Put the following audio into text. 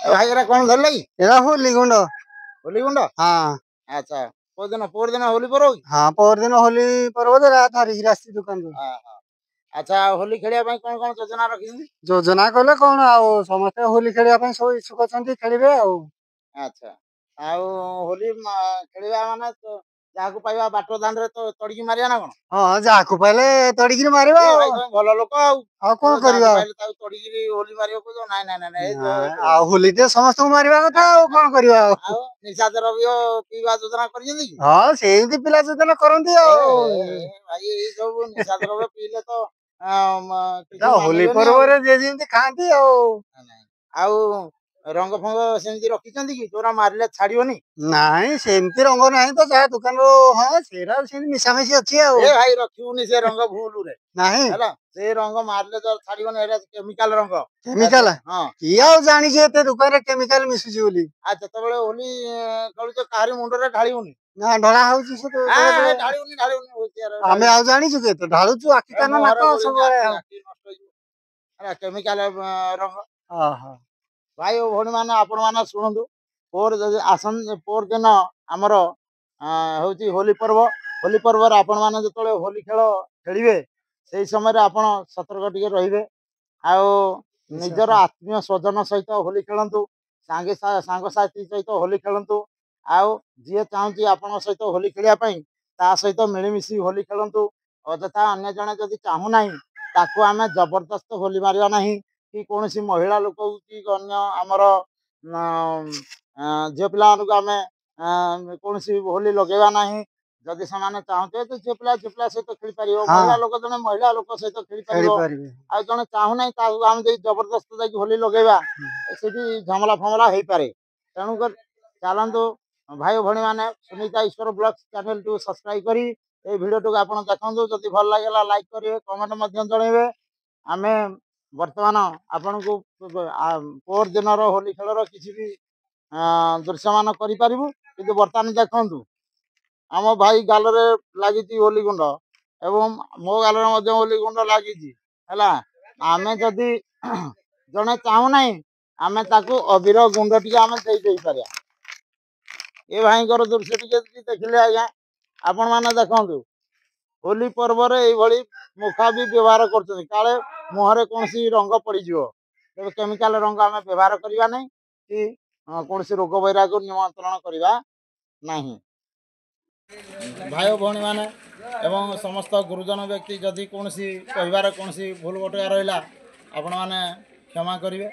भाई एरा कौन धरले एरा होली गुंड। होली गुंड हाँ अच्छा पोर दिन होली पर्व हाँ पर दिन होली पर्व दे रात हारी रास्ती दुकान को अच्छा होली खेलिया ପାଇଁ कौन कौन योजना रखिଛନ୍ତି योजना कले कौन आउ समस्त होली खेलिया ପାଇଁ सब इच्छुक अछंती खेलिबे आउ अच्छा आउ होली खेलिबा माने तो जाहाकू पाइबा बाट दांडरे तो तड़िकी मारिया ना कोन हां जाकू पहले तड़िकी मारिबा ए भाई भलो लोक आउ कोन करिबा पहले ताऊ तड़िकी होली मारियो को नाइ नाइ नाइ आ होली ते समस्त मारिबा कथा आउ कोन करिबा आउ निशा द्रव्य पीवा योजना करियंदी की हां सेही पिला योजना करंती आउ भाई ए सब निशा द्रव्य पीले तो होली पर्व रे जे जेंती खांती आउ रंग फंग सेमती रखिଛନ୍ତି कि तोरा मारले छाड़ियोनी नाही सेमती रंग नाही तो जा दुकान रो हां सेरा सेमती मिसामिसी अछि आउ ए भाई रखिउनी से रंग भूल रे नाही हैला से रंग मारले तो छाड़ियोनी एरा केमिकल रंग केमिकल हां किया जानि जे ते दुकान रे केमिकल मिसुजी बोली अच्छा तबले होली कळु तो काहारी मुंड रे ढाळिउनी ना ढळा होउची से तो ढाळिउनी होची यार आमे आउ जानि छु के तो ढाळुचु आखि कान नाक सब केमिकल रंग हां भाई भौणी माने आपण माने सुनंदु पोर आसन पोर दिन हमर होची होली पर्व रे आपण माने जतले होली खेल खेलिबे सेही समय रे आपण सतर्क टिके रहिबे आउ निजर आत्मीय स्वजन सहित होली खेलंतु सांग साथी सहित होली खेलंतु आउ जे चाहूची आपण सहित होली खेलिया पई ता सहित मिलिमिशी होली खेलंतु अजथा अन्य जने जदि चाहू नाही ताकू आमे जबरदस्त होली मारिया नाही कि कोनसी महिला लोक कि अन्य आमर झील पिला आम कौन होली लगेगा ना जदि से चाहते तो झील पिला सहित खेल पार महिला लोक जन महिला लोक सहित खेल पार आ जन चाहूना आम जबरदस्त जाकि होली लगेगा से झमला फमला हो पारे तेणुक चलतु भाई भणी मैंने सुनीता ईश्वर ब्लॉग्स चैनल टू सब्सक्राइब करी ए वीडियो टू आप देखो जदि भल लगे लाइक करेंगे कमेंट जनइबे आम बर्तमान आपण को पोर दिन होली खेल किसी भी दृश्य मान करूँ बर्तमान देखु आम भाई गाल लगी होली गुंड एवं मो गाल होली गुंड लगी आमे जदि जड़े चाहूना आमे ताकू अबीर गुंड टी आम दे पार ये भाई दृश्य टी देखिले आज्ञा आपण मैंने देखु होली पर्व मुखा भी व्यवहार कर काले मुहर कौन रंग पड़ज तेज केमिकल रंग आम व्यवहार करवा नहीं कि कौन रोग वैराग निमंत्रण करवा नहीं भाई भौणी मैंने एवं समस्त गुरुजन व्यक्ति जदि कौन कहार कौन भूल बटया रहा आपण मैंने क्षमा करेंगे।